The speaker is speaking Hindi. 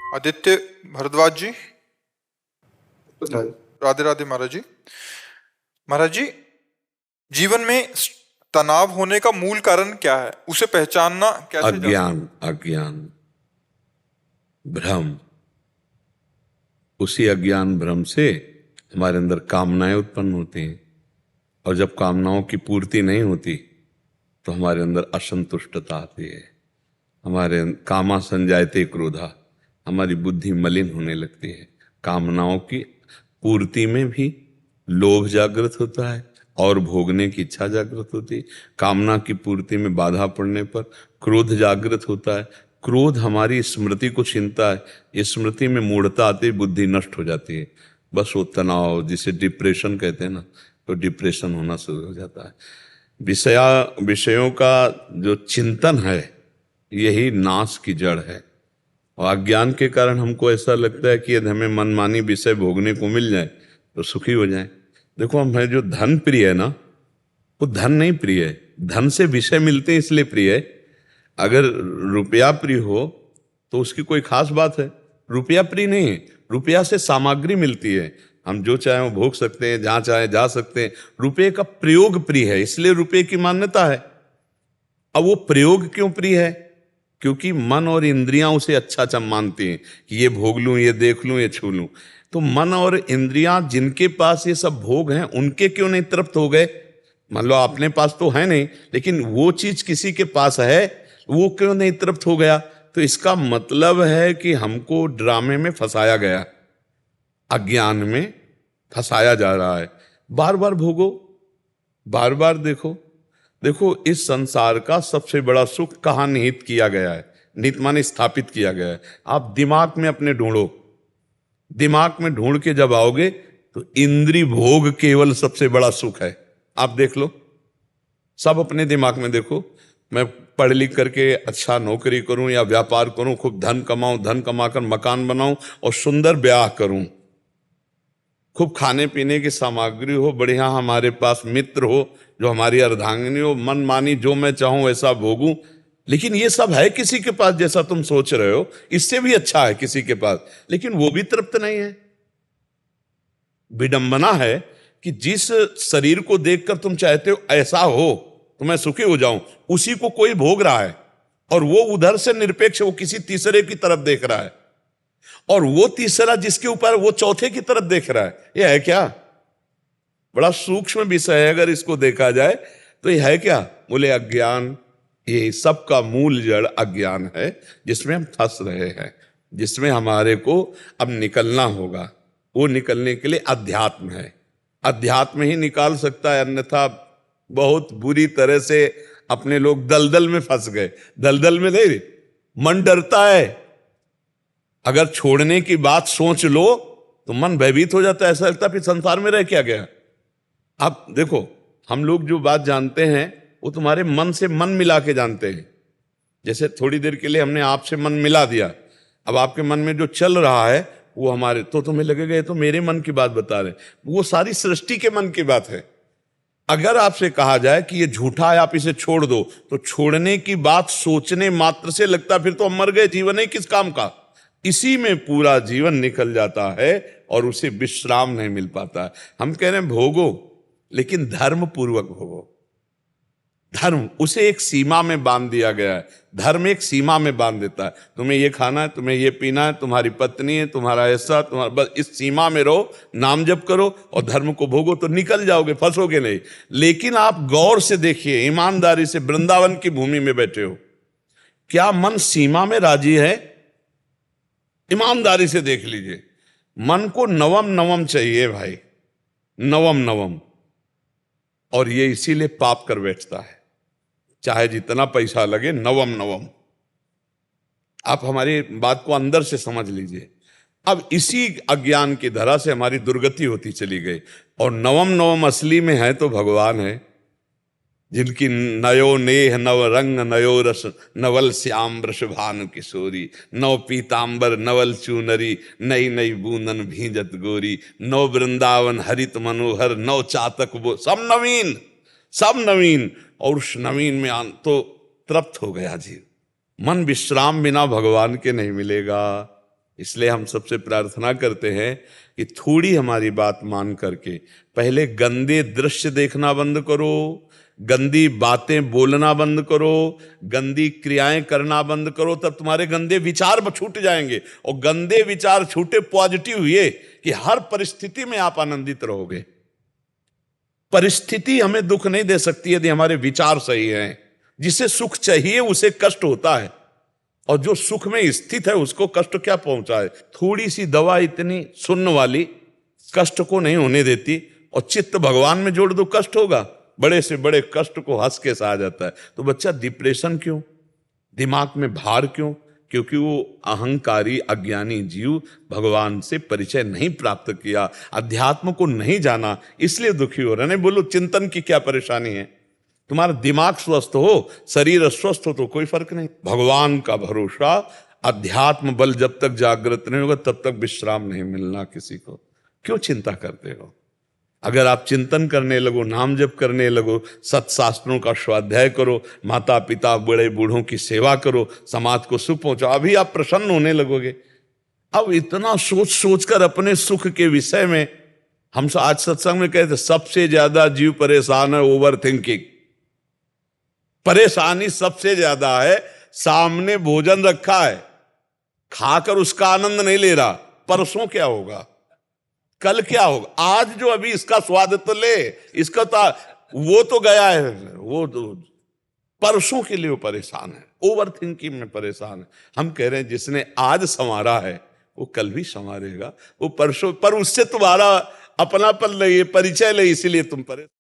आदित्य भारद्वाज जी, राधे राधे महाराज जी। महाराज जी, जीवन में तनाव होने का मूल कारण क्या है? उसे पहचानना कैसे जा सकते? अज्ञान, अज्ञान, भ्रम। उसी अज्ञान भ्रम से हमारे अंदर कामनाएं उत्पन्न होती हैं, और जब कामनाओं की पूर्ति नहीं होती तो हमारे अंदर असंतुष्टता आती है। हमारे कामा संजायते क्रोधा, हमारी बुद्धि मलिन होने लगती है। कामनाओं की पूर्ति में भी लोभ जागृत होता है और भोगने की इच्छा जागृत होती है। कामना की पूर्ति में बाधा पड़ने पर क्रोध जागृत होता है। क्रोध हमारी स्मृति को छीनता है। स्मृति में मूढ़ता आती है, बुद्धि नष्ट हो जाती है। बस वो तनाव, जिसे डिप्रेशन कहते हैं ना, तो डिप्रेशन होना शुरू हो जाता है। विषयों का जो चिंतन है, यही नाश की जड़ है। और अज्ञान के कारण हमको ऐसा लगता है कि यदि हमें मनमानी विषय भोगने को मिल जाए तो सुखी हो जाए। देखो, हमें जो धन प्रिय है ना, वो धन नहीं प्रिय है, धन से विषय मिलते हैं इसलिए प्रिय है। अगर रुपया प्रिय हो तो उसकी कोई खास बात है। रुपया प्रिय नहीं है, रुपया से सामग्री मिलती है, हम जो चाहे वो भोग सकते हैं, जहां चाहे जा सकते हैं। रुपये का प्रयोग प्रिय है, इसलिए रुपये की मान्यता है। अब वो प्रयोग क्यों प्रिय है? क्योंकि मन और इंद्रियां उसे अच्छा अच्छा मानती हैं कि ये भोग लूं, ये देख लूं, ये छू लूं। तो मन और इंद्रियां जिनके पास ये सब भोग हैं, उनके क्यों नहीं तृप्त हो गए? मान लो अपने पास तो है नहीं, लेकिन वो चीज किसी के पास है, वो क्यों नहीं तृप्त हो गया? तो इसका मतलब है कि हमको ड्रामे में फंसाया गया, अज्ञान में फंसाया जा रहा है। बार बार भोगो, बार बार देखो। देखो, इस संसार का सबसे बड़ा सुख कहाँ निहित किया गया है? निहित माने स्थापित किया गया है। आप दिमाग में अपने ढूंढो, दिमाग में ढूंढ के जब आओगे तो इंद्रिय भोग केवल सबसे बड़ा सुख है। आप देख लो, सब अपने दिमाग में देखो। मैं पढ़ लिख करके अच्छा नौकरी करूं या व्यापार करूं, खूब धन कमाऊं, धन कमाकर मकान बनाऊं और सुंदर ब्याह करूं, खूब खाने पीने की सामग्री हो, बढ़िया हमारे पास मित्र हो जो हमारी अर्धांगिनी हो, मन मानी जो मैं चाहूं वैसा भोगूं। लेकिन ये सब है किसी के पास जैसा तुम सोच रहे हो, इससे भी अच्छा है किसी के पास, लेकिन वो भी तृप्त नहीं है। विडंबना है कि जिस शरीर को देखकर तुम चाहते हो ऐसा हो तो मैं सुखी हो जाऊं, उसी को कोई भोग रहा है, और वो उधर से निरपेक्ष, वो किसी तीसरे की तरफ देख रहा है, और वो तीसरा जिसके ऊपर वो चौथे की तरफ देख रहा है। ये है क्या? बड़ा सूक्ष्म विषय है। अगर इसको देखा जाए तो ये है क्या? बोले अज्ञान। ये सब का मूल जड़ अज्ञान है, जिसमें हम फंस रहे हैं, जिसमें हमारे को अब निकलना होगा। वो निकलने के लिए अध्यात्म है, अध्यात्म ही निकाल सकता है, अन्यथा बहुत बुरी तरह से अपने लोग दलदल में फंस गए। दलदल में नहीं, मन डरता है। अगर छोड़ने की बात सोच लो तो मन भयभीत हो जाता है, ऐसा लगता है फिर संसार में रह क्या गया। अब देखो, हम लोग जो बात जानते हैं वो तुम्हारे मन से मन मिला के जानते हैं। जैसे थोड़ी देर के लिए हमने आपसे मन मिला दिया, अब आपके मन में जो चल रहा है वो हमारे, तो तुम्हें लगेगा ये तो मेरे मन की बात बता रहे, वो सारी सृष्टि के मन की बात है। अगर आपसे कहा जाए कि ये झूठा है, आप इसे छोड़ दो, तो छोड़ने की बात सोचने मात्र से लगता फिर तो हम मर गए, जीवन है किस काम का। इसी में पूरा जीवन निकल जाता है और उसे विश्राम नहीं मिल पाता है। हम कह रहे हैं भोगो, लेकिन धर्म पूर्वक भोगो। धर्म, उसे एक सीमा में बांध दिया गया है। धर्म एक सीमा में बांध देता है, तुम्हें ये खाना है, तुम्हें ये पीना है, तुम्हारी पत्नी है, तुम्हारा ऐसा, तुम्हारा, बस इस सीमा में रहो, नाम जप करो और धर्म को भोगो तो निकल जाओगे, फंसोगे नहीं। लेकिन आप गौर से देखिए, ईमानदारी से, वृंदावन की भूमि में बैठे हो, क्या मन सीमा में राजी है? ईमानदारी से देख लीजिए, मन को नवम नवम चाहिए भाई, नवम नवम। और ये इसीलिए पाप कर बैठता है, चाहे जितना पैसा लगे, नवम नवम। आप हमारी बात को अंदर से समझ लीजिए। अब इसी अज्ञान की धरा से हमारी दुर्गति होती चली गई, और नवम नवम असली में है तो भगवान है, जिनकी नयो नेह नव रंग नयो रस, नवल श्याम वृषभानु किशोरी, नव पीतांबर नवल चूनरी, नई नई बूंदन भींजत गोरी, नव वृंदावन हरित मनोहर, नव चातक वो, सब नवीन, सब नवीन। और उस नवीन में तो तृप्त हो गया जीव। मन विश्राम बिना भगवान के नहीं मिलेगा। इसलिए हम सबसे प्रार्थना करते हैं कि थोड़ी हमारी बात मान करके पहले गंदे दृश्य देखना बंद करो, गंदी बातें बोलना बंद करो, गंदी क्रियाएं करना बंद करो, तब तुम्हारे गंदे विचार छूट जाएंगे। और गंदे विचार छूटे, पॉजिटिव हुए कि हर परिस्थिति में आप आनंदित रहोगे। परिस्थिति हमें दुख नहीं दे सकती यदि हमारे विचार सही हैं। जिसे सुख चाहिए उसे कष्ट होता है, और जो सुख में स्थित है उसको कष्ट क्या पहुंचाए। थोड़ी सी दवा इतनी सुन्न वाली कष्ट को नहीं होने देती, और चित्त भगवान में जोड़ दो कष्ट होगा। बड़े से बड़े कष्ट को हंस के सहा जाता है। तो बच्चा डिप्रेशन क्यों, दिमाग में भार क्यों? क्योंकि वो अहंकारी अज्ञानी जीव भगवान से परिचय नहीं प्राप्त किया, अध्यात्म को नहीं जाना, इसलिए दुखी हो रहे। नहीं बोलो चिंतन की क्या परेशानी है, तुम्हारा दिमाग स्वस्थ हो, शरीर अस्वस्थ हो तो कोई फर्क नहीं। भगवान का भरोसा, अध्यात्म बल जब तक जागृत नहीं होगा तब तक विश्राम नहीं मिलना किसी को। क्यों चिंता करते हो? अगर आप चिंतन करने लगो, नाम जप करने लगो, सत्शास्त्रों का स्वाध्याय करो, माता पिता बड़े बूढ़ों की सेवा करो, समाज को सुख पहुंचाओ, अभी आप प्रसन्न होने लगोगे। अब इतना सोच सोचकर अपने सुख के विषय में, हम आज सत्संग में कहते सबसे ज्यादा जीव परेशान है ओवर थिंकिंग। परेशानी सबसे ज्यादा है, सामने भोजन रखा है, खाकर उसका आनंद नहीं ले रहा, परसों क्या होगा, कल क्या होगा, आज जो अभी इसका स्वाद तो ले, इसका तो वो तो गया है, वो तो परसों के लिए वो परेशान है, ओवर थिंकिंग में परेशान है। हम कह रहे हैं जिसने आज संवारा है वो कल भी संवारेगा, वो परसों, पर उससे तुम्हारा अपनापन नहीं, परिचय नहीं, इसीलिए तुम परेशान।